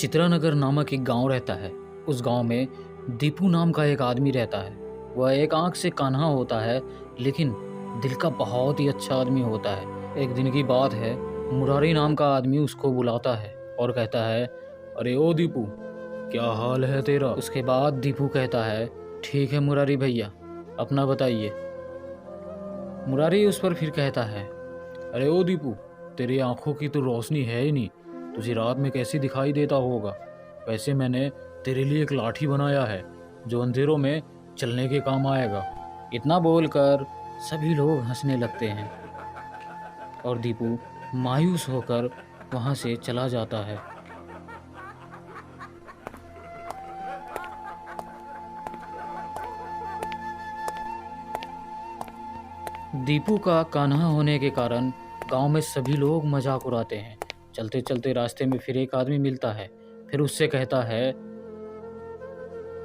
चित्रानगर नामक एक गांव रहता है। उस गांव में दीपू नाम का एक आदमी रहता है। वह एक आंख से कान्हा होता है, लेकिन दिल का बहुत ही अच्छा आदमी होता है। एक दिन की बात है, मुरारी नाम का आदमी उसको बुलाता है और कहता है, अरे ओ दीपू, क्या हाल है तेरा। उसके बाद दीपू कहता है, ठीक है मुरारी भैया, अपना बताइए। मुरारी उस पर फिर कहता है, अरे ओ दीपू, तेरी आंखों की तो रोशनी है ही नहीं, तुझे रात में कैसे दिखाई देता होगा। वैसे मैंने तेरे लिए एक लाठी बनाया है जो अंधेरों में चलने के काम आएगा। इतना बोलकर सभी लोग हंसने लगते हैं और दीपू मायूस होकर वहां से चला जाता है। दीपू का कान्हा होने के कारण गांव में सभी लोग मजाक उड़ाते हैं। चलते चलते रास्ते में फिर एक आदमी मिलता है। फिर उससे कहता है,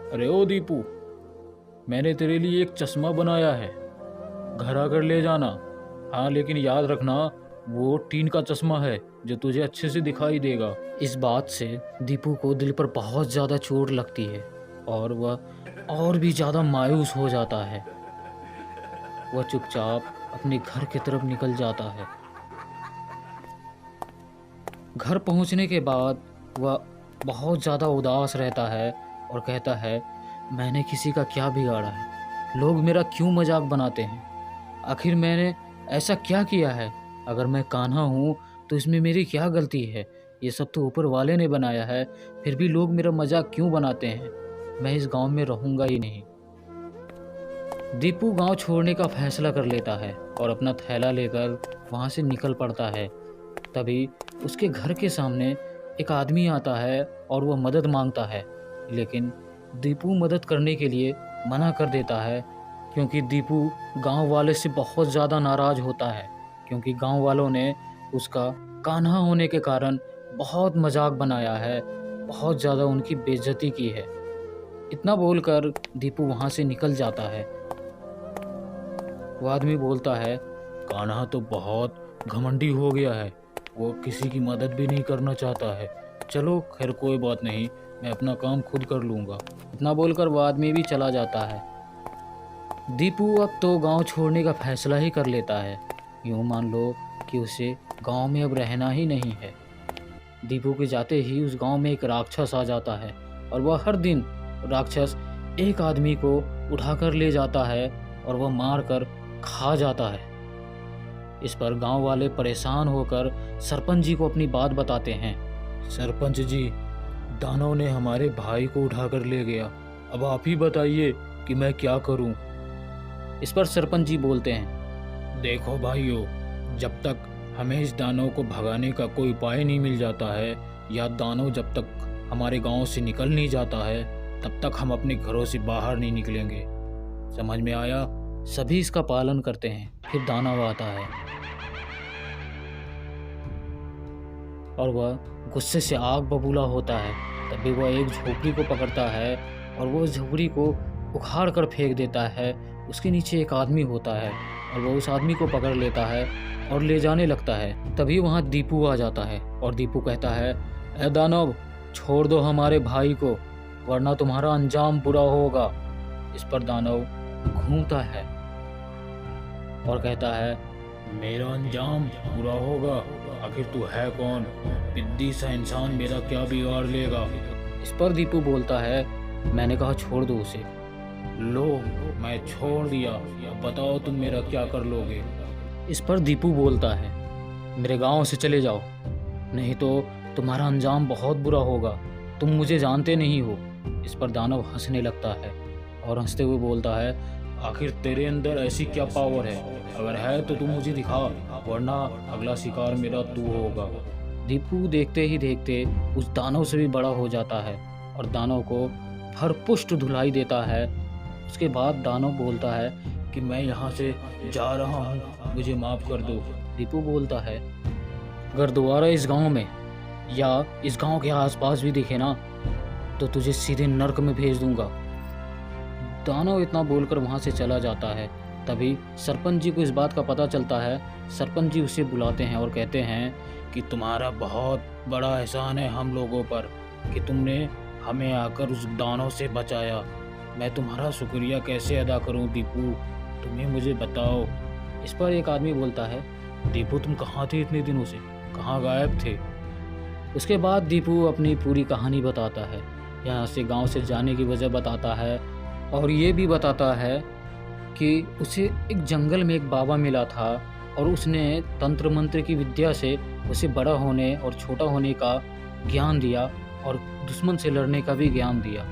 अरे ओ दीपू, मैंने तेरे लिए एक चश्मा बनाया है, घर आकर ले जाना। हाँ, लेकिन याद रखना, वो टीन का चश्मा है जो तुझे अच्छे से दिखाई देगा। इस बात से दीपू को दिल पर बहुत ज़्यादा चोट लगती है और वह और भी ज़्यादा मायूस हो जाता है। वह चुपचाप अपने घर की तरफ निकल जाता है। घर पहुंचने के बाद वह बहुत ज़्यादा उदास रहता है और कहता है, मैंने किसी का क्या बिगाड़ा है, लोग मेरा क्यों मजाक बनाते हैं, आखिर मैंने ऐसा क्या किया है। अगर मैं कान्हा हूँ तो इसमें मेरी क्या गलती है, ये सब तो ऊपर वाले ने बनाया है, फिर भी लोग मेरा मजाक क्यों बनाते हैं। मैं इस गांव में रहूँगा ही नहीं। दीपू गांव छोड़ने का फैसला कर लेता है और अपना थैला लेकर वहां से निकल पड़ता है। तभी उसके घर के सामने एक आदमी आता है और वह मदद मांगता है, लेकिन दीपू मदद करने के लिए मना कर देता है, क्योंकि दीपू गांव वाले से बहुत ज़्यादा नाराज़ होता है, क्योंकि गांव वालों ने उसका कान्हा होने के कारण बहुत मजाक बनाया है, बहुत ज़्यादा उनकी बेइज्जती की है। इतना बोलकर दीपू वहाँ से निकल जाता है। वो आदमी बोलता है, कान्हा तो बहुत घमंडी हो गया है, वो किसी की मदद भी नहीं करना चाहता है। चलो खैर कोई बात नहीं, मैं अपना काम खुद कर लूँगा। इतना बोलकर वो आदमी भी चला जाता है। दीपू अब तो गांव छोड़ने का फैसला ही कर लेता है। यूँ मान लो कि उसे गांव में अब रहना ही नहीं है। दीपू के जाते ही उस गांव में एक राक्षस आ जाता है और वह हर दिन राक्षस एक आदमी को उठाकर ले जाता है और वह मार कर खा जाता है। इस पर गांव वाले परेशान होकर सरपंच जी को अपनी बात बताते हैं। सरपंच जी, दानव ने हमारे भाई को उठाकर ले गया, अब आप ही बताइए कि मैं क्या करूं। इस पर सरपंच जी बोलते हैं, देखो भाइयों, जब तक हमें इस दानव को भगाने का कोई उपाय नहीं मिल जाता है, या दानव जब तक हमारे गांव से निकल नहीं जाता है, तब तक हम अपने घरों से बाहर नहीं निकलेंगे। समझ में आया? सभी इसका पालन करते हैं। फिर दानव आता है और वह गुस्से से आग बबूला होता है। तभी वह एक झोपड़ी को पकड़ता है और वो झोपड़ी को उखाड़ कर फेंक देता है। उसके नीचे एक आदमी होता है और वह उस आदमी को पकड़ लेता है और ले जाने लगता है। तभी वहाँ दीपू आ जाता है और दीपू कहता है, ए दानव, छोड़ दो हमारे भाई को, वरना तुम्हारा अंजाम बुरा होगा। इस पर दानव घूमता है और कहता है, मेरा अंजाम बुरा होगा? आखिर तू है कौन? पिद्दी सा इंसान मेरा क्या बिगाड़ लेगा? इस पर दीपू बोलता है, मैंने कहा छोड़ दो उसे। लो, मैं छोड़ दिया, अब बताओ तुम मेरा क्या कर लोगे? इस पर दीपू बोलता है, मेरे गांव से चले जाओ, नहीं तो तुम्हारा अंजाम बहुत बुरा होगा, तुम मुझे जानते नहीं हो। इस पर दानव हंसने लगता है और हंसते हुए बोलता है, आखिर तेरे अंदर ऐसी क्या पावर है? अगर है तो तू मुझे दिखा, वरना अगला शिकार मेरा तू होगा। दीपू देखते ही देखते उस दानव से भी बड़ा हो जाता है और दानव को भरपुष्ट धुलाई देता है। उसके बाद दानव बोलता है कि मैं यहाँ से जा रहा हूँ, मुझे माफ़ कर दो। दीपू बोलता है, अगर दोबारा इस गांव में या इस गांव के आसपास भी दिखे ना, तो तुझे सीधे नर्क में भेज दूंगा। दानव इतना बोलकर वहाँ से चला जाता है। तभी सरपंच जी को इस बात का पता चलता है। सरपंच जी उसे बुलाते हैं और कहते हैं कि तुम्हारा बहुत बड़ा एहसान है हम लोगों पर, कि तुमने हमें आकर उस दानव से बचाया। मैं तुम्हारा शुक्रिया कैसे अदा करूं दीपू, तुम्हें मुझे बताओ। इस पर एक आदमी बोलता है, दीपू तुम कहाँ थे इतने दिनों से, कहाँ गायब थे? उसके बाद दीपू अपनी पूरी कहानी बताता है, यहाँ से गांव से जाने की वजह बताता है और ये भी बताता है कि उसे एक जंगल में एक बाबा मिला था और उसने तंत्र मंत्र की विद्या से उसे बड़ा होने और छोटा होने का ज्ञान दिया और दुश्मन से लड़ने का भी ज्ञान दिया।